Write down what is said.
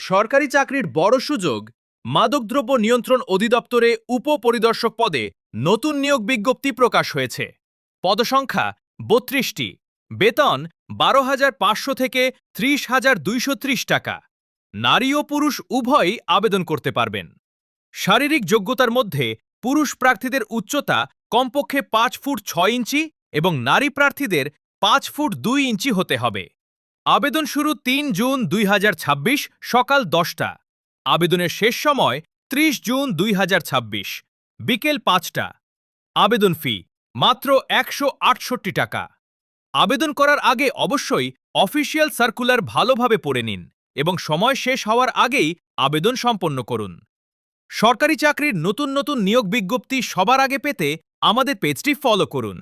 সরকারি চাকরির বড় সুযোগ। মাদকদ্রব্য নিয়ন্ত্রণ অধিদপ্তরে উপপরিদর্শক পদে নতুন নিয়োগ বিজ্ঞপ্তি প্রকাশ হয়েছে। পদসংখ্যা ৩২টি। বেতন ১২,৫০০ থেকে ৩০,২৩০ টাকা। নারী ও পুরুষ উভয়ই আবেদন করতে পারবেন। শারীরিক যোগ্যতার মধ্যে পুরুষ প্রার্থীদের উচ্চতা কমপক্ষে ৫ ফুট ৬ ইঞ্চি এবং নারী প্রার্থীদের ৫ ফুট ২ ইঞ্চি হতে হবে। আবেদন শুরু ৩ জুন ২০২৬ সকাল ১০টা। আবেদনের শেষ সময় ৩০ জুন ২০২৬ বিকেল ৫টা। আবেদন ফি মাত্র ১৬৮ টাকা। আবেদন করার আগে অবশ্যই অফিসিয়াল সার্কুলার ভালোভাবে পড়ে নিন এবং সময় শেষ হওয়ার আগেই আবেদন সম্পন্ন করুন। সরকারি চাকরির নতুন নতুন নিয়োগ বিজ্ঞপ্তি সবার আগে পেতে আমাদের পেজটি ফলো করুন।